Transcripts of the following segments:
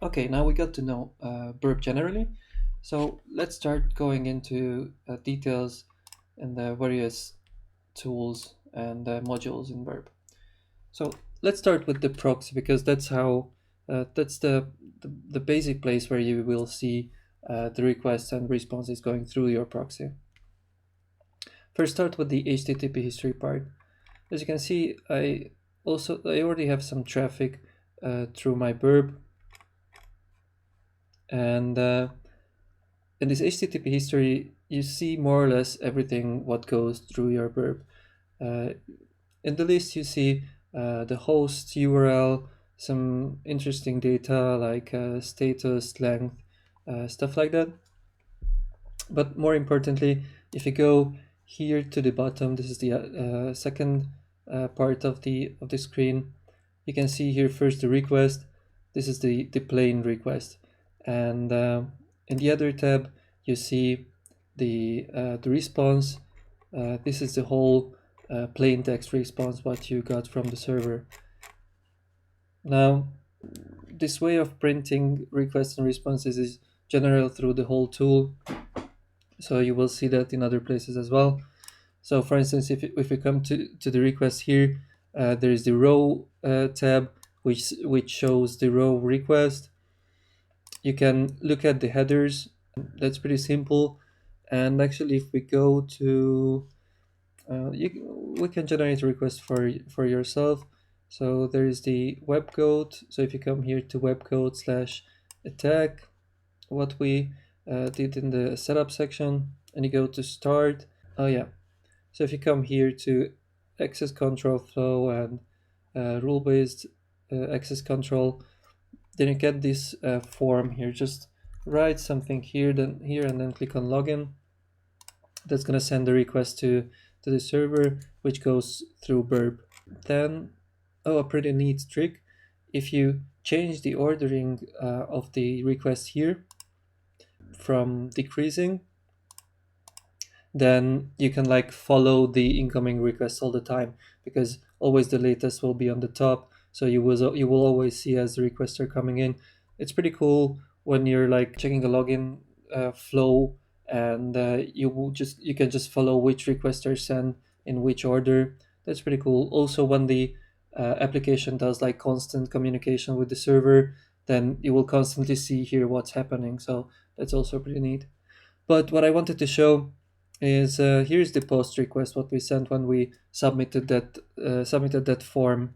Okay, now we got to know Burp generally. So let's start going into details and the various tools and modules in Burp. So let's start with the proxy because that's how that's the basic place where you will see the requests and responses going through your proxy. First, start with the HTTP history part. As you can see, I already have some traffic through my Burp, and in this HTTP history, you see more or less everything what goes through your Burp. Uh, in the list, you see the host URL, some interesting data like status, length, stuff like that. But more importantly, if you go here to the bottom, this is the second part of the screen. You can see here first the request. This is the plain request, and in the other tab you see the response. This is the whole plain text response what you got from the server. Now, this way of printing requests and responses is general through the whole tool, so you will see that in other places as well. So for instance, if we come to the request here, there is the row tab, which shows the row request. You can look at the headers. That's pretty simple. And actually, if we go to, we can generate a request for yourself. So there is the web code. So if you come here to webcode slash attack, what we did in the setup section, and you go to start. Oh yeah, so if you come here to access control flow and rule-based access control, then you get this form here. Just write something here, then here, and then click on login. That's gonna send the request to the server, which goes through Burp. Then, oh, a pretty neat trick. If you change the ordering of the request here from decreasing, then you can like follow the incoming requests all the time, because always the latest will be on the top, so you will always see as the requests are coming in. It's pretty cool when you're like checking a login flow, and you can just follow which requests are sent in which order. That's pretty cool. Also, when the application does like constant communication with the server, then you will constantly see here what's happening, so that's also pretty neat. But what I wanted to show is here's the post request what we sent when we submitted that form.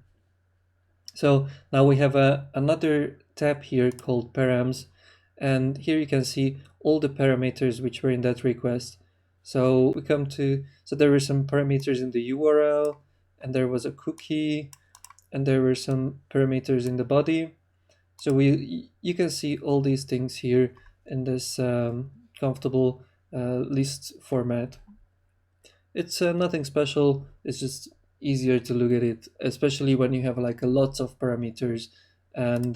So now we have another tab here called params, and here you can see all the parameters which were in that request. So we come to, so there were some parameters in the URL, and there was a cookie, and there were some parameters in the body. So you can see all these things here in this comfortable list format. It's nothing special. It's just easier to look at it, especially when you have like a lots of parameters, and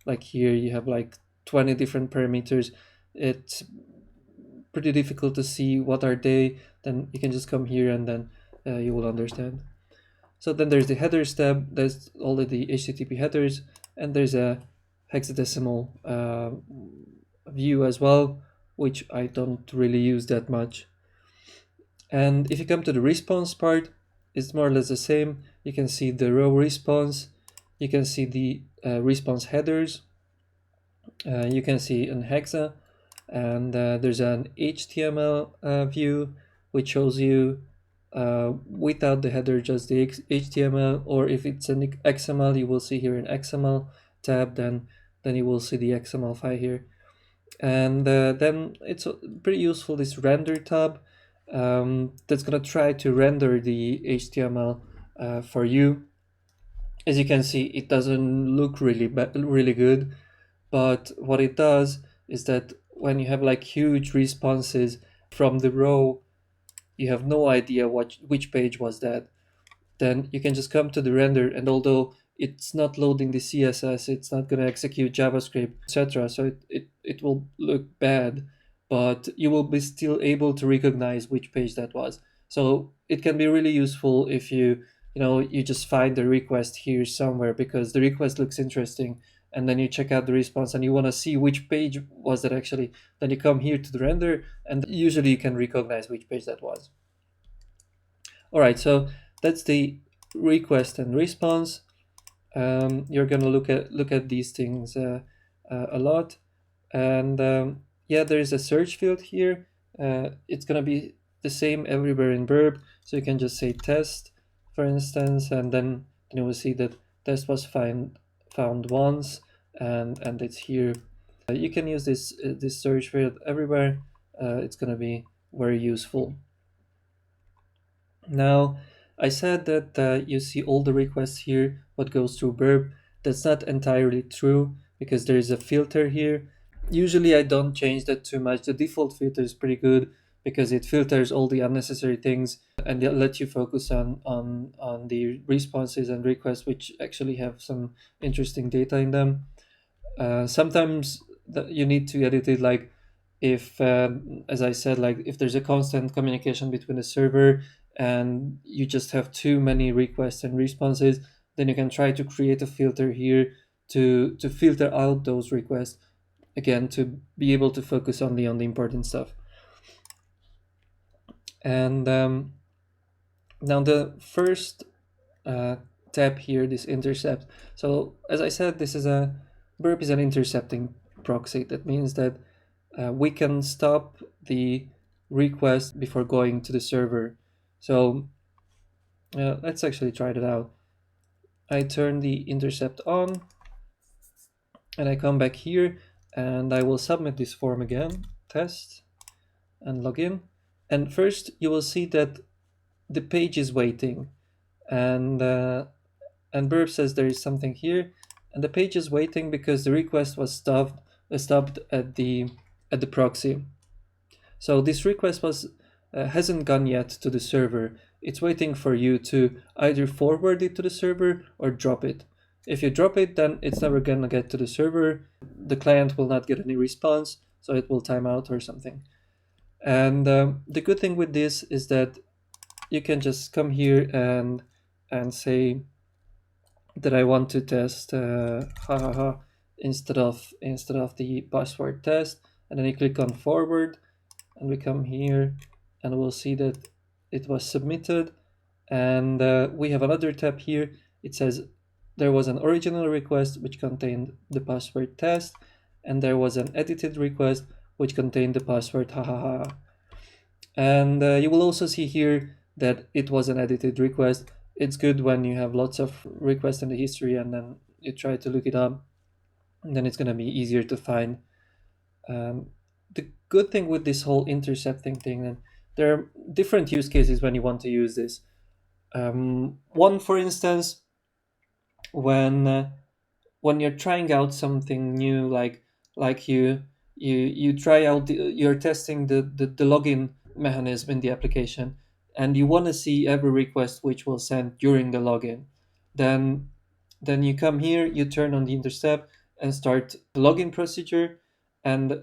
like here you have like 20 different parameters. It's pretty difficult to see what are they. Then you can just come here and then you will understand. So then there's the headers tab. There's all of the HTTP headers, and there's a hexadecimal view as well, which I don't really use that much. And if you come to the response part, it's more or less the same. You can see the row response, you can see the response headers, you can see an hexa, and there's an HTML view which shows you without the header just the HTML, or if it's an XML, you will see here an XML tab, then you will see the XML file here. And then it's pretty useful, this render tab, that's gonna try to render the HTML for you. As you can see, it doesn't look really good, but what it does is that when you have like huge responses from the row, you have no idea which page was that. Then you can just come to the render, and although it's not loading the CSS, it's not going to execute JavaScript, etc. So it will look bad, but you will be still able to recognize which page that was. So it can be really useful if you just find the request here somewhere, because the request looks interesting, and then you check out the response and you want to see which page was that actually, then you come here to the render, and usually you can recognize which page that was. All right, so that's the request and response. You're gonna look at these things a lot, and yeah, there is a search field here. It's gonna be the same everywhere in Burp, so you can just say test, for instance, and then you will see that test was found once, and it's here. You can use this search field everywhere. It's gonna be very useful. Now, I said that you see all the requests here, what goes through Burp. That's not entirely true because there is a filter here. Usually I don't change that too much. The default filter is pretty good because it filters all the unnecessary things and it lets you focus on the responses and requests which actually have some interesting data in them. Sometimes you need to edit it, like if, as I said, like if there's a constant communication between the server and you just have too many requests and responses, then you can try to create a filter here to filter out those requests, again, to be able to focus only on the important stuff. And now the first tab here, this intercept. So as I said, Burp is an intercepting proxy. That means that we can stop the request before going to the server. So let's actually try that out. I turn the intercept on and I come back here and I will submit this form again, test, and log in. And first you will see that the page is waiting, and Burp says there is something here, and the page is waiting because the request was stopped at the proxy. So this request hasn't gone yet to the server. It's waiting for you to either forward it to the server or drop it. If you drop it, then it's never gonna get to the server. The client will not get any response, so it will time out or something. And the good thing with this is that you can just come here and say that I want to test instead of the password test, and then you click on forward, and we come here and we'll see that it was submitted. And we have another tab here. It says there was an original request which contained the password test, and there was an edited request which contained the password and you will also see here that it was an edited request. It's good when you have lots of requests in the history and then you try to look it up, and then it's going to be easier to find. The good thing with this whole intercepting thing, and there are different use cases when you want to use this. One, for instance, when you're trying out something new, like you try out you're testing the login mechanism in the application, and you want to see every request which will send during the login, then you come here, you turn on the intercept and start the login procedure, and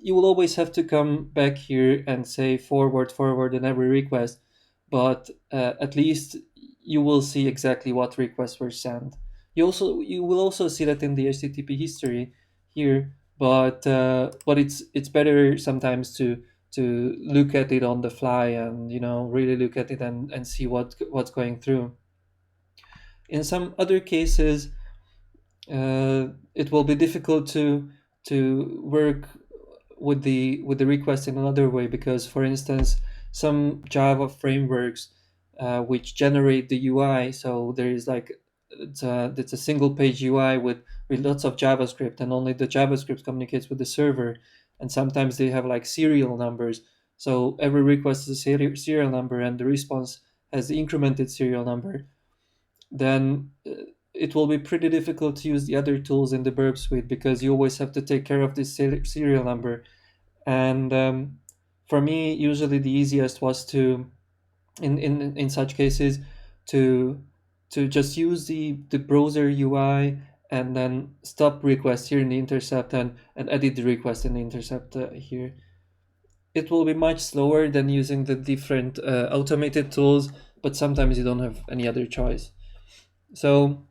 you will always have to come back here and say forward in every request, but at least you will see exactly what requests were sent. You will also see that in the HTTP history here, but it's better sometimes to look at it on the fly and really look at it and see what's going through. In some other cases, it will be difficult to work with the request in another way, because, for instance, some Java frameworks which generate the UI, so there is it's a single page UI with lots of JavaScript, and only the JavaScript communicates with the server, and sometimes they have like serial numbers, so every request is a serial number and the response has the incremented serial number. Then it will be pretty difficult to use the other tools in the Burp suite, because you always have to take care of this serial number. And for me, usually the easiest was to, in such cases, to just use the browser UI and then stop request here in the intercept and edit the request in the intercept here. It will be much slower than using the different automated tools, but sometimes you don't have any other choice. So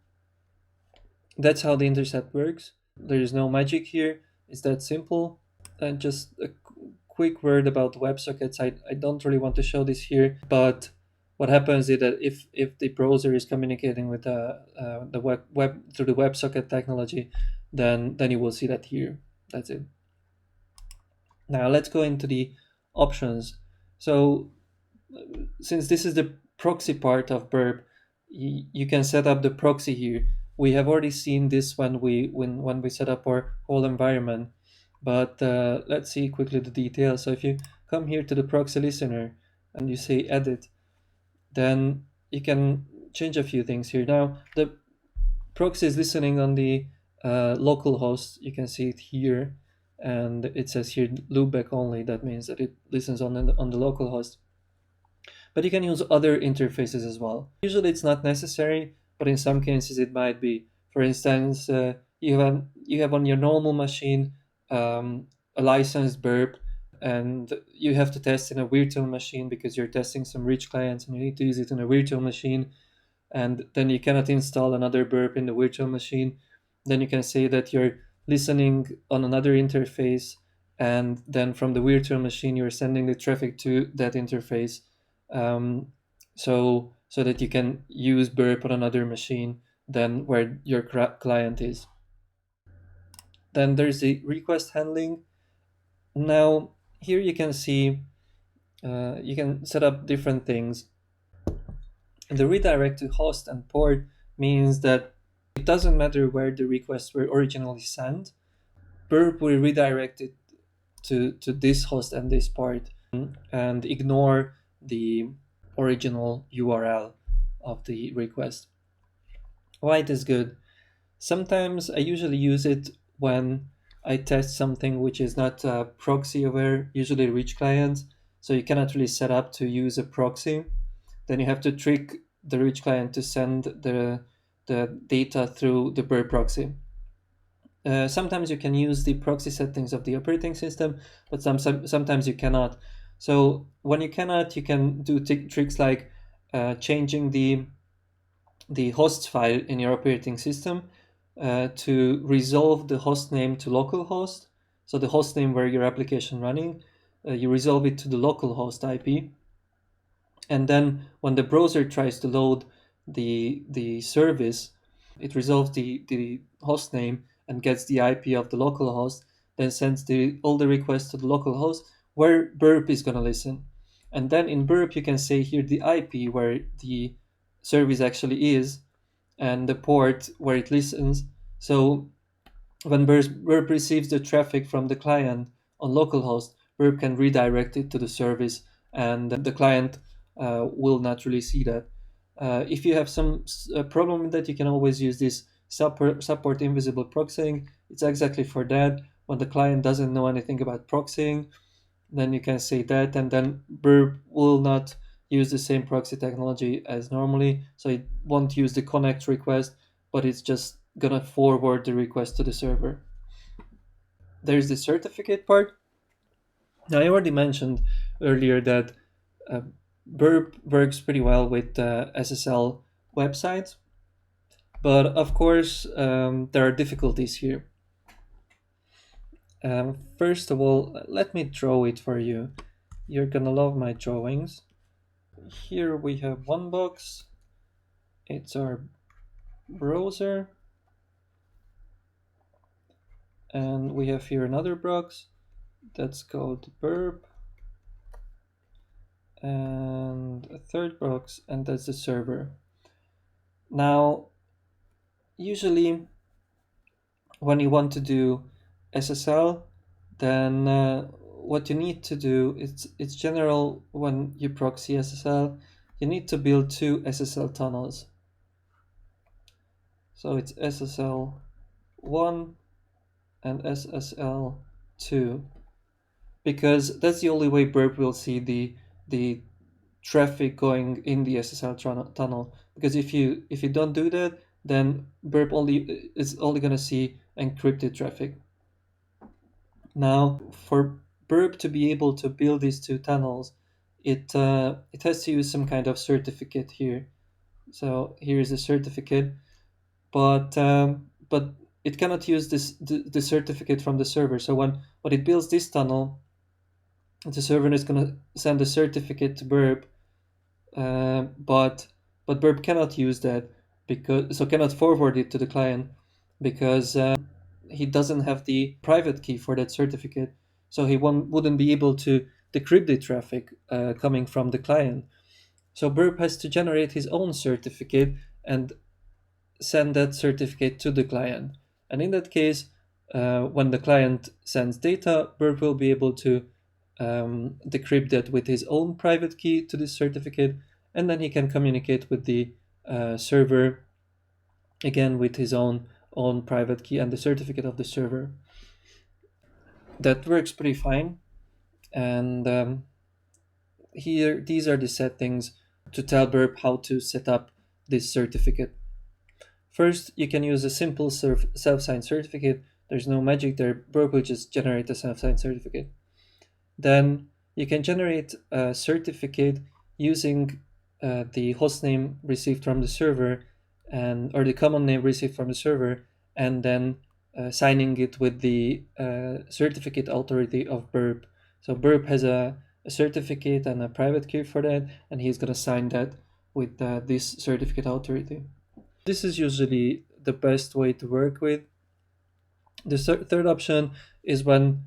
That's how the intercept works. There is no magic here. It's that simple. And just a quick word about WebSockets. I don't really want to show this here, but what happens is that if the browser is communicating with the web through the WebSocket technology, then you will see that here. That's it. Now let's go into the options. So since this is the proxy part of Burp, you can set up the proxy here. We have already seen this when we set up our whole environment, but let's see quickly the details. So if you come here to the proxy listener and you say edit, then you can change a few things here. Now the proxy is listening on the local host. You can see it here, and it says here loopback only. That means that it listens on the local host. But you can use other interfaces as well. Usually it's not necessary, but in some cases it might be. For instance, you have on your normal machine a licensed burp, and you have to test in a virtual machine because you're testing some rich clients and you need to use it in a virtual machine, and then you cannot install another burp in the virtual machine. Then you can say that you're listening on another interface, and then from the virtual machine you're sending the traffic to that interface, so that you can use burp on another machine than where your client is. Then there's the request handling. Now here you can see you can set up different things. The redirect to host and port means that it doesn't matter where the requests were originally sent. Burp will redirect it to this host and this port and ignore the original URL of the request. Why it is good? Sometimes I usually use it when I test something which is not proxy aware, usually rich clients. So you cannot really set up to use a proxy. Then you have to trick the rich client to send the data through the Burp proxy. Sometimes you can use the proxy settings of the operating system, but sometimes you cannot. So when you cannot, you can do tricks like changing the host file in your operating system to resolve the host name to localhost. So the host name where your application running, you resolve it to the localhost IP. And then when the browser tries to load the service, it resolves the host name and gets the IP of the local host, then sends all the requests to the local host where Burp is going to listen. And then in Burp, you can say here the IP where the service actually is and the port where it listens. So when Burp receives the traffic from the client on localhost, Burp can redirect it to the service, and the client will not really see that. If you have some problem with that, you can always use this support invisible proxying. It's exactly for that. When the client doesn't know anything about proxying, then you can say that, and then Burp will not use the same proxy technology as normally. So it won't use the connect request, but it's just gonna forward the request to the server. There's the certificate part. Now, I already mentioned earlier that uh, Burp works pretty well with SSL websites, but of course there are difficulties here. First of all, let me draw it for you. You're gonna love my drawings. Here we have one box. It's our browser. And we have here another box that's called Burp. And a third box, and that's the server. Now, usually when you want to do SSL, then what you need to do, it's general when you proxy SSL, you need to build two SSL tunnels. So it's SSL1 and SSL2, because that's the only way Burp will see the traffic going in the SSL tunnel. Because if you don't do that, then Burp is only gonna see encrypted traffic. Now, for Burp to be able to build these two tunnels, it has to use some kind of certificate here. So here is a certificate, but but it cannot use the certificate from the server. So when it builds this tunnel, the server is going to send a certificate to Burp, but Burp cannot use that, cannot forward it to the client, because he doesn't have the private key for that certificate. So he wouldn't be able to decrypt the traffic coming from the client. So Burp has to generate his own certificate and send that certificate to the client. And in that case, when the client sends data, Burp will be able to decrypt that with his own private key to this certificate, and then he can communicate with the server again with his own private key and the certificate of the server. That works pretty fine. And here, these are the settings to tell Burp how to set up this certificate. First, you can use a simple self-signed certificate. There's no magic there. Burp will just generate a self-signed certificate. Then you can generate a certificate using the hostname received from the server, or the common name received from the server, and then signing it with the certificate authority of Burp. So Burp has a certificate and a private key for that, and he's going to sign that with this certificate authority. This is usually the best way to work with. The third option is when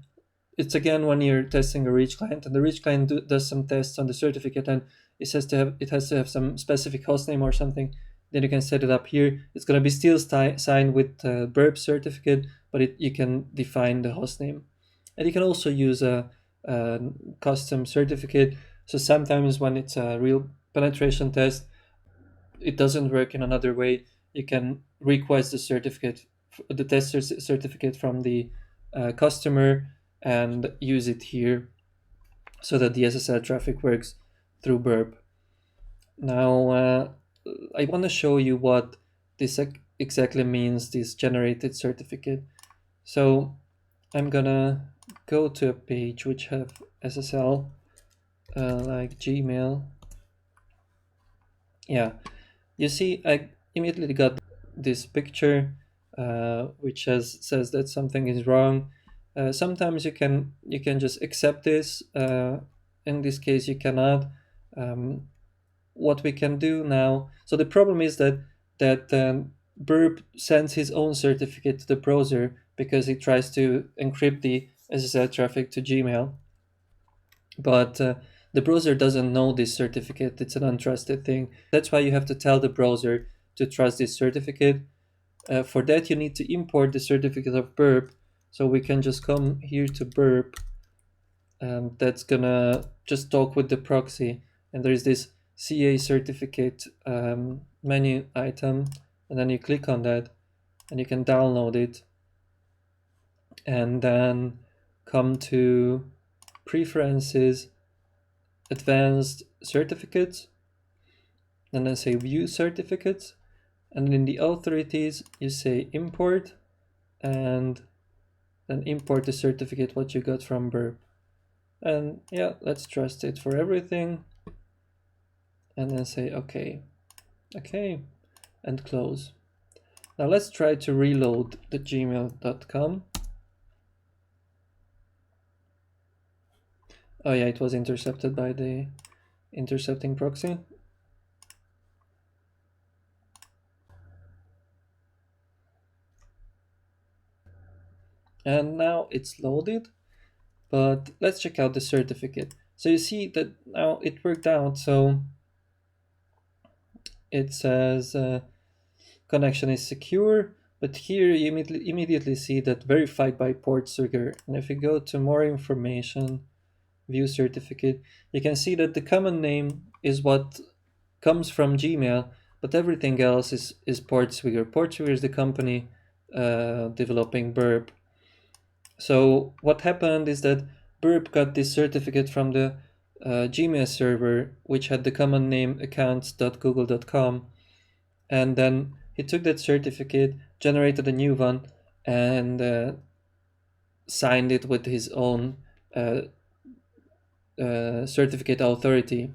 you're testing a reach client, and the reach client does some tests on the certificate, and it has to have some specific hostname or something. Then you can set it up here. It's going to be still signed with Burp certificate, but you can define the hostname. And you can also use a custom certificate. So sometimes when it's a real penetration test, it doesn't work in another way. You can request the test certificate from the customer and use it here so that the SSL traffic works through Burp. Now, I want to show you what this exactly means, this generated certificate. So I'm gonna go to a page which have SSL, like Gmail. Yeah, you see, I immediately got this picture which says that something is wrong. Sometimes you can just accept this. In this case, you cannot. What we can do now. So the problem is that Burp sends his own certificate to the browser because he tries to encrypt the SSL traffic to Gmail. But the browser doesn't know this certificate. It's an untrusted thing. That's why you have to tell the browser to trust this certificate. For that, you need to import the certificate of Burp. So we can just come here to Burp, and that's gonna just talk with the proxy. And there is this CA certificate menu item, and then you click on that, and you can download it, and then come to Preferences, Advanced Certificates, and then say View Certificates, and in the authorities you say Import, and then import the certificate what you got from Burp. And yeah, let's trust it for everything, and then say okay, and close. Now let's try to reload the gmail.com. Oh yeah, it was intercepted by the intercepting proxy. And now it's loaded, but let's check out the certificate. So you see that now it worked out. So it says connection is secure, but here you immediately see that verified by port trigger. And if you go to more information, view certificate, you can see that the common name is what comes from Gmail, but everything else is Portswigger. Portswigger is the company developing Burp. So what happened is that Burp got this certificate from the Gmail server, which had the common name accounts.google.com, and then he took that certificate, generated a new one, and signed it with his own certificate authority,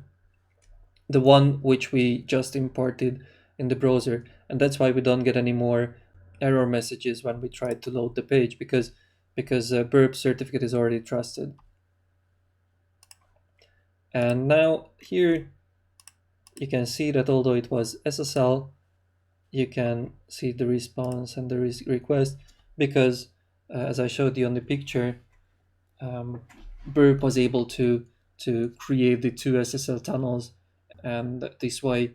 the one which we just imported in the browser. And that's why we don't get any more error messages when we try to load the page because Burp certificate is already trusted. And now here you can see that although it was SSL, you can see the response and the request because as I showed you on the picture, Burp was able to create the two SSL tunnels, and this way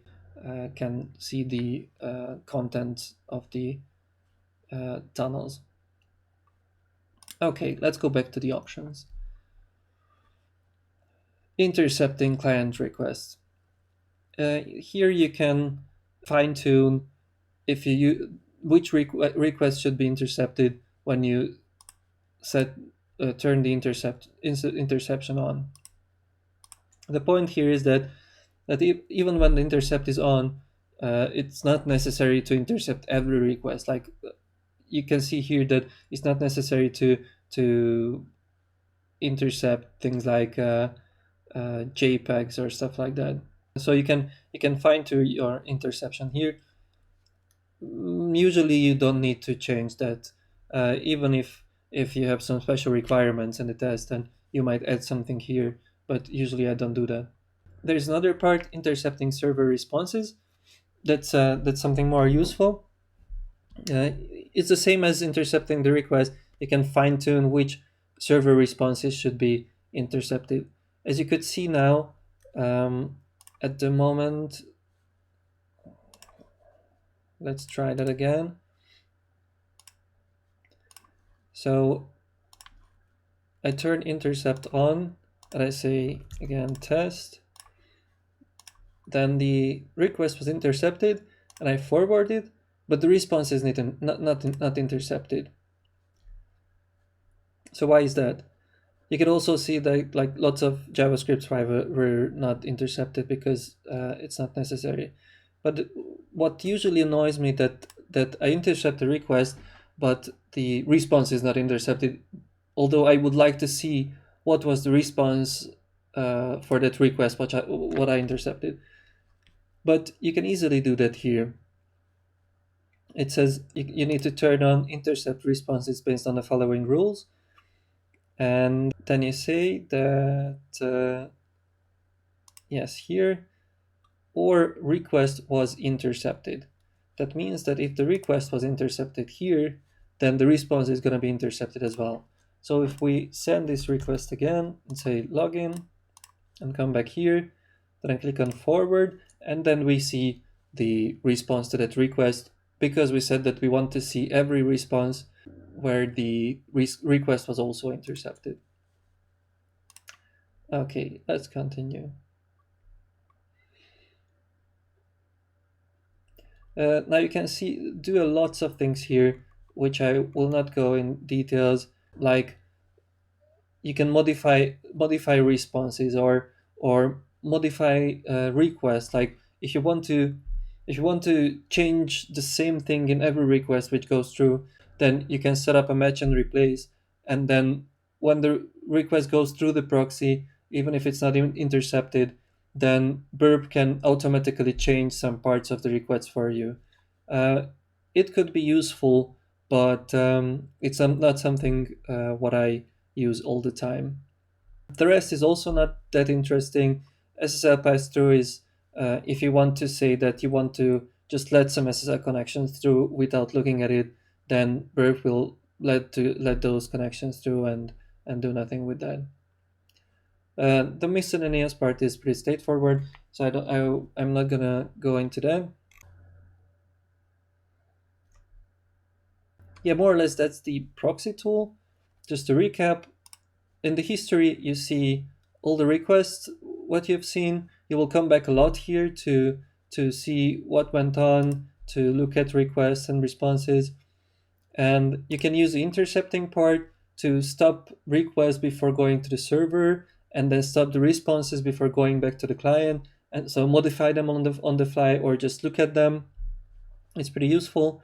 can see the contents of the tunnels. Okay, let's go back to the options. Intercepting client requests. Here you can fine-tune if which request should be intercepted when you turn the interception on. The point here is that even when the intercept is on, it's not necessary to intercept every request. Like you can see here that it's not necessary to intercept things like JPEGs or stuff like that. So you can fine tune your interception here. Usually you don't need to change that, even if you have some special requirements in the test, then you might add something here. But usually I don't do that. There's another part, intercepting server responses. That's something more useful. It's the same as intercepting the request. You can fine tune which server responses should be intercepted. As you could see now, at the moment, let's try that again. So I turn intercept on and I say again test. Then the request was intercepted and I forwarded, but the response is not intercepted. So why is that? You can also see that like lots of JavaScript were not intercepted because it's not necessary. But what usually annoys me that I intercept the request, but the response is not intercepted. Although I would like to see what was the response for that request, what I intercepted. But you can easily do that here. It says you need to turn on intercept responses based on the following rules. And then you say that, yes, here, or request was intercepted. That means that if the request was intercepted here, then the response is going to be intercepted as well. So if we send this request again and say login and come back here, then I click on forward, and then we see the response to that request because we said that we want to see every response where the request was also intercepted. Okay, let's continue. Now you can see do lots of things here, which I will not go in details. Like you can modify responses or modify requests. Like if you want to change the same thing in every request which goes through, then you can set up a match and replace, and then when the request goes through the proxy, even if it's not even intercepted, then Burp can automatically change some parts of the request for you. It could be useful, but it's not something what I use all the time. The rest is also not that interesting. SSL pass-through is if you want to say that you want to just let some SSL connections through without looking at it, then Burp will let those connections through and do nothing with that. The miscellaneous part is pretty straightforward, so I'm not gonna go into that. Yeah, more or less that's the proxy tool. Just to recap, in the history you see all the requests, what you've seen. You will come back a lot here to see what went on, to look at requests and responses. And you can use the intercepting part to stop requests before going to the server, and then stop the responses before going back to the client, and so modify them on the fly or just look at them. It's pretty useful.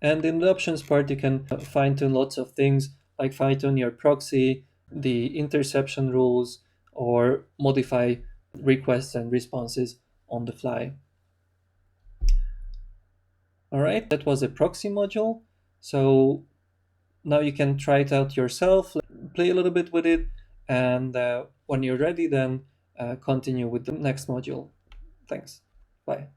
And in the options part, you can fine tune lots of things, like fine tune your proxy, the interception rules, or modify requests and responses on the fly. All right, that was a proxy module. So now you can try it out yourself, play a little bit with it, and when you're ready, then continue with the next module. Thanks. Bye.